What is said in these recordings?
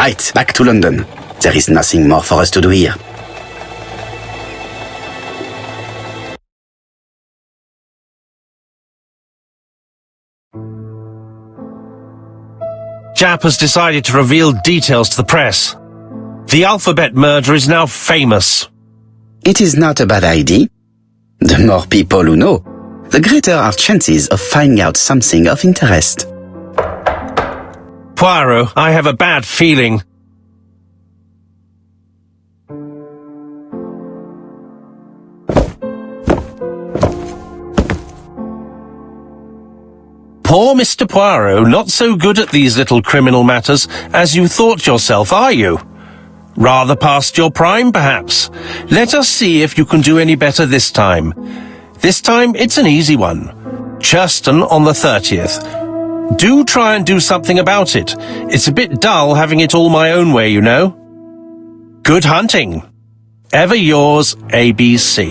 Right, back to London. There is nothing more for us to do here. Japp has decided to reveal details to the press. The alphabet murder is now famous. It is not a bad idea. The more people who know, the greater our chances of finding out something of interest. Poirot, I have a bad feeling. Poor Mr. Poirot, not so good at these little criminal matters as you thought yourself, are you? Rather past your prime, perhaps. Let us see if you can do any better this time. This time, it's an easy one. Churston on the 30th. Do try and do something about it. It's a bit dull having it all my own way, you know. Good hunting. Ever yours, ABC.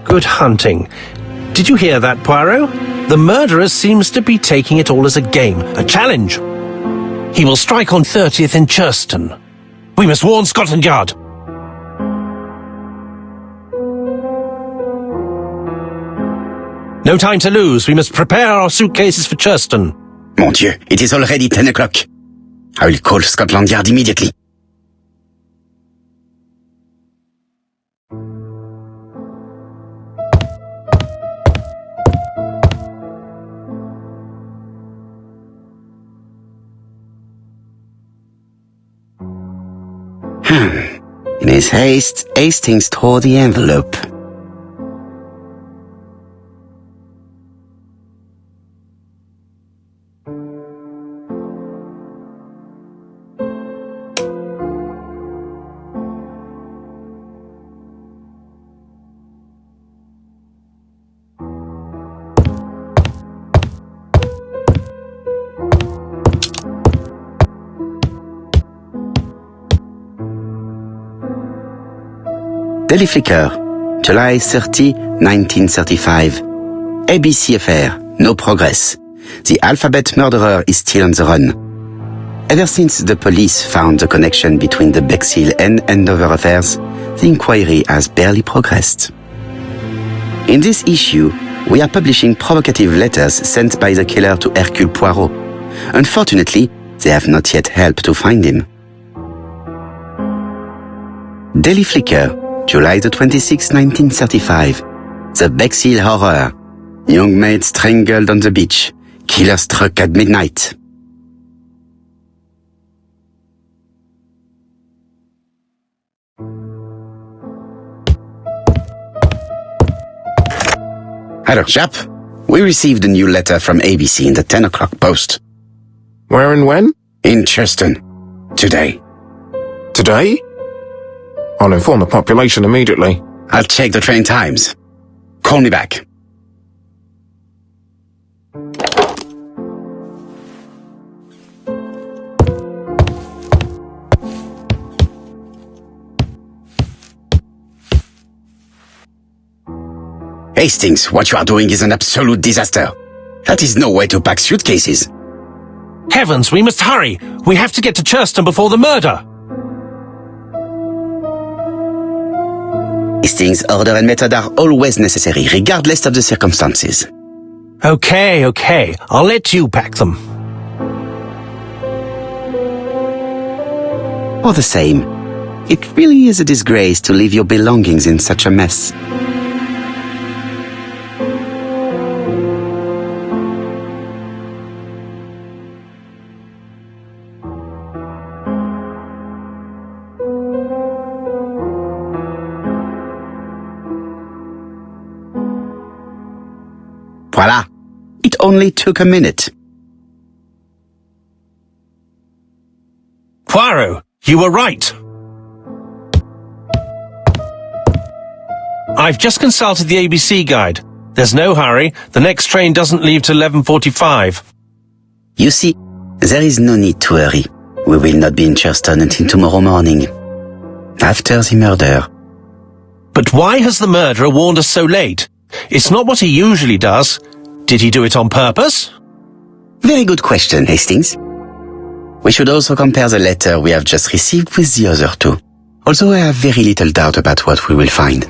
Good hunting. Did you hear that, Poirot? The murderer seems to be taking it all as a game, a challenge. He will strike on 30th in Churston. We must warn Scotland Yard. No time to lose. We must prepare our suitcases for Churston. Mon Dieu, it is already 10 o'clock. I will call Scotland Yard immediately. In his haste, Hastings tore the envelope. Daily Flicker, July 30, 1935. ABC affair, no progress. The alphabet murderer is still on the run. Ever since the police found the connection between the Bexhill and Andover affairs, the inquiry has barely progressed. In this issue, we are publishing provocative letters sent by the killer to Hercule Poirot. Unfortunately, they have not yet helped to find him. Daily Flicker, July the 26th, 1935. The Bexhill Horror. Young maid strangled on the beach. Killer struck at midnight. Hello, Japp. We received a new letter from ABC in the 10 o'clock post. Where and when? In Churston. Today. Today? I'll inform the population immediately. I'll check the train times. Call me back. Hastings, what you are doing is an absolute disaster. That is no way to pack suitcases. Heavens, we must hurry. We have to get to Churston before the murder. Hastings' order and method are always necessary, regardless of the circumstances. Okay. I'll let you pack them. All the same, it really is a disgrace to leave your belongings in such a mess. Voila! It only took a minute. Poirot, you were right. I've just consulted the ABC guide. There's no hurry. The next train doesn't leave till 11:45. You see, there is no need to hurry. We will not be in Churston until tomorrow morning. After the murder. But why has the murderer warned us so late? It's not what he usually does. Did he do it on purpose? Very good question, Hastings. We should also compare the letter we have just received with the other two. Although I have very little doubt about what we will find.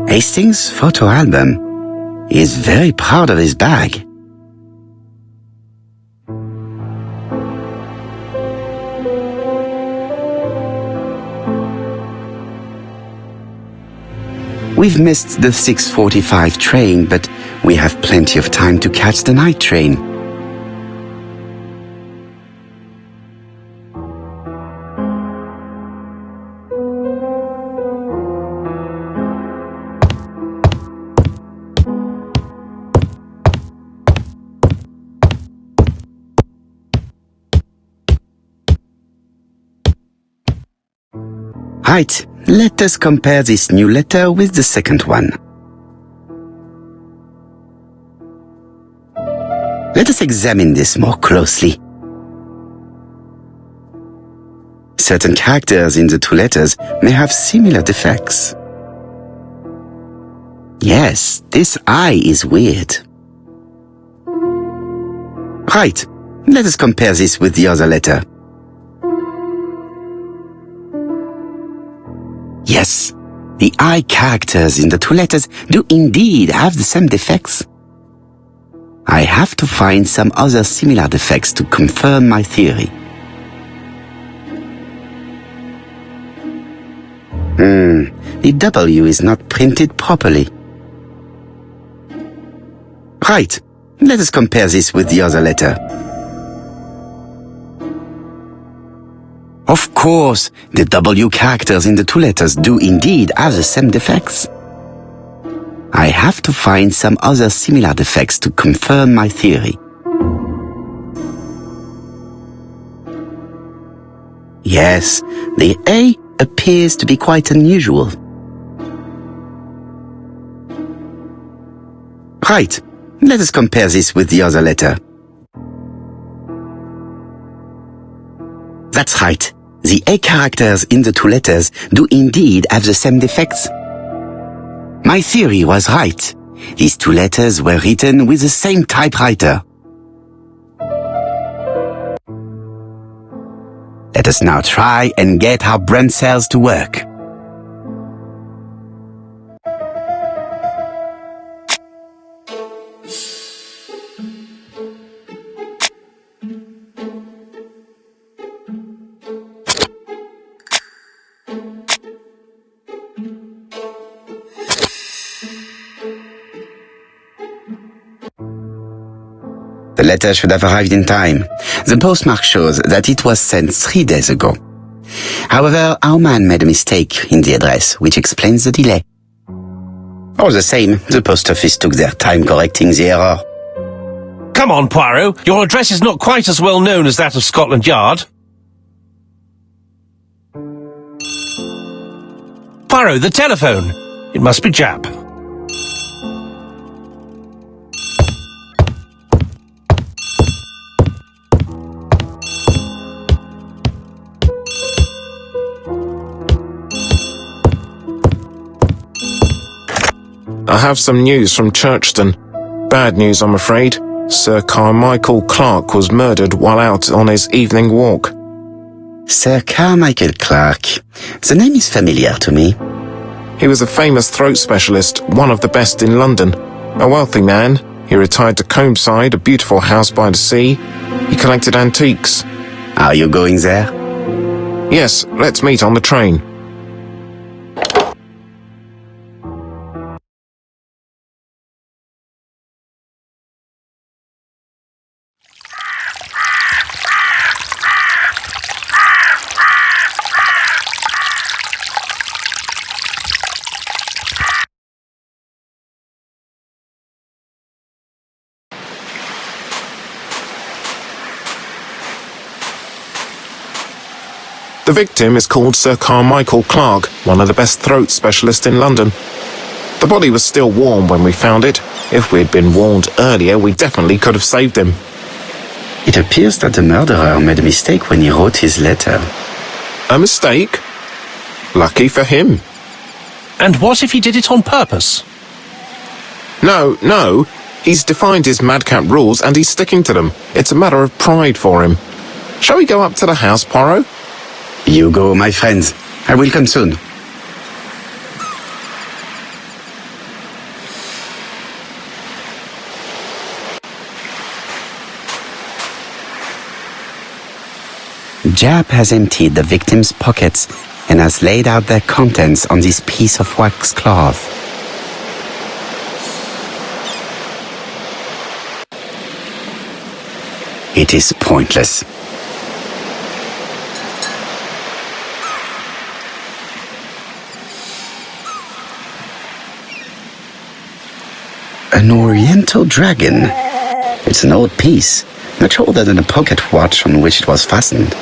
Hastings' photo album. He is very proud of his bag. We've missed the 6:45 train, but we have plenty of time to catch the night train. Right, let us compare this new letter with the second one. Let us examine this more closely. Certain characters in the two letters may have similar defects. Yes, this I is weird. Right, let us compare this with the other letter. Yes, the I characters in the two letters do indeed have the same defects. I have to find some other similar defects to confirm my theory. The W is not printed properly. Right, let us compare this with the other letter. Of course, the W characters in the two letters do indeed have the same defects. I have to find some other similar defects to confirm my theory. Yes, the A appears to be quite unusual. Right, let us compare this with the other letter. That's right. The A characters in the two letters do indeed have the same defects. My theory was right. These two letters were written with the same typewriter. Let us now try and get our brain cells to work. The letter should have arrived in time. The postmark shows that it was sent 3 days ago. However, our man made a mistake in the address, which explains the delay. All the same, the post office took their time correcting the error. Come on, Poirot. Your address is not quite as well known as that of Scotland Yard. Poirot, the telephone. It must be Jap. I have some news from Churchton. Bad news, I'm afraid. Sir Carmichael Clark was murdered while out on his evening walk. Sir Carmichael Clark. The name is familiar to me. He was a famous throat specialist, one of the best in London. A wealthy man, he retired to Combside, a beautiful house by the sea. He collected antiques. Are you going there? Yes, let's meet on the train. The victim is called Sir Carmichael Clark, one of the best throat specialists in London. The body was still warm when we found it. If we'd been warned earlier, we definitely could have saved him. It appears that the murderer made a mistake when he wrote his letter. A mistake? Lucky for him. And what if he did it on purpose? No. He's defined his madcap rules and he's sticking to them. It's a matter of pride for him. Shall we go up to the house, Poirot? You go, my friends. I will come soon. Jap has emptied the victim's pockets and has laid out their contents on this piece of wax cloth. It is pointless. An Oriental dragon. It's an old piece, much older than the pocket watch on which it was fastened.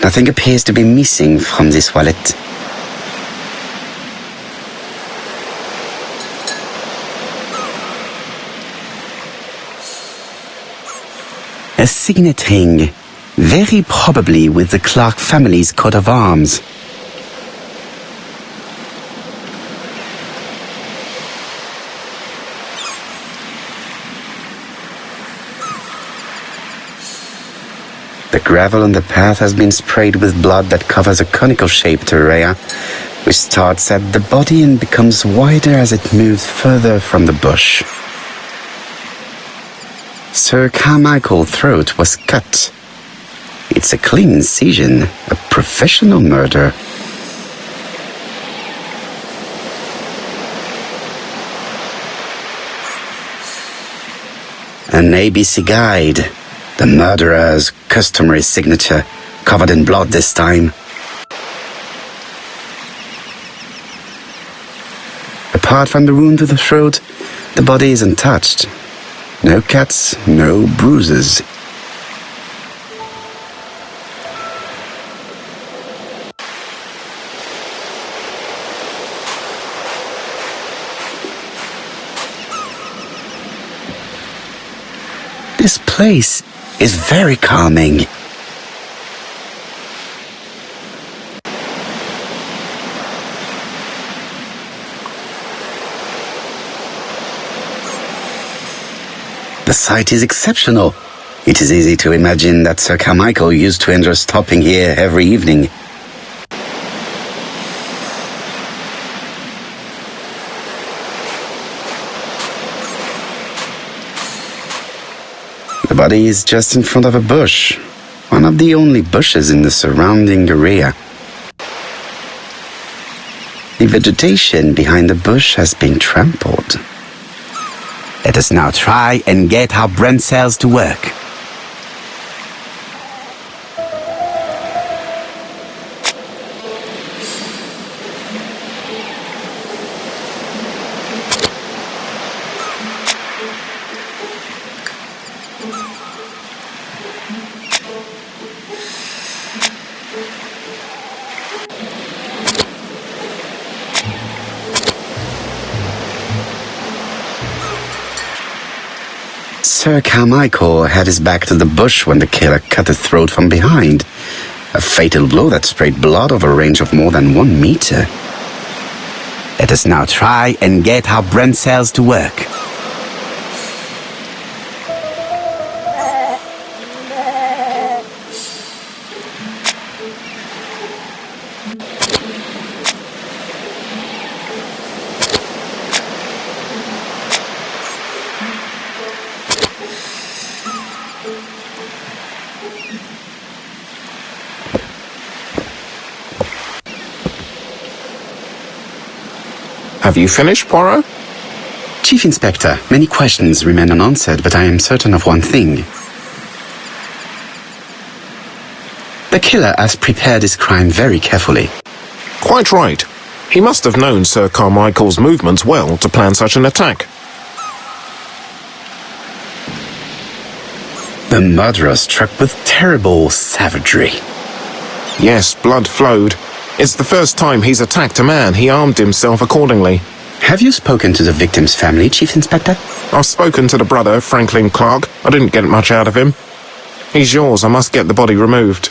Nothing appears to be missing from this wallet. A signet ring, very probably with the Clark family's coat of arms. The gravel on the path has been sprayed with blood that covers a conical-shaped area, which starts at the body and becomes wider as it moves further from the bush. Sir Carmichael's throat was cut. It's a clean incision, a professional murder. An ABC guide. The murderer's customary signature, covered in blood this time. Apart from the wound to the throat, the body is untouched. No cuts, no bruises. This place is very calming. The site is exceptional. It is easy to imagine that Sir Carmichael used to enjoy stopping here every evening. The body is just in front of a bush, one of the only bushes in the surrounding area. The vegetation behind the bush has been trampled. Let us now try and get our brain cells to work. Sir Carmichael had his back to the bush when the killer cut the throat from behind. A fatal blow that sprayed blood over a range of more than 1 meter. Let us now try and get our brain cells to work. Have you finished, Poirot? Chief Inspector, many questions remain unanswered, but I am certain of one thing. The killer has prepared his crime very carefully. Quite right. He must have known Sir Carmichael's movements well to plan such an attack. The murderer struck with terrible savagery. Yes, blood flowed. It's the first time he's attacked a man. He armed himself accordingly. Have you spoken to the victim's family, Chief Inspector? I've spoken to the brother, Franklin Clark. I didn't get much out of him. He's yours. I must get the body removed.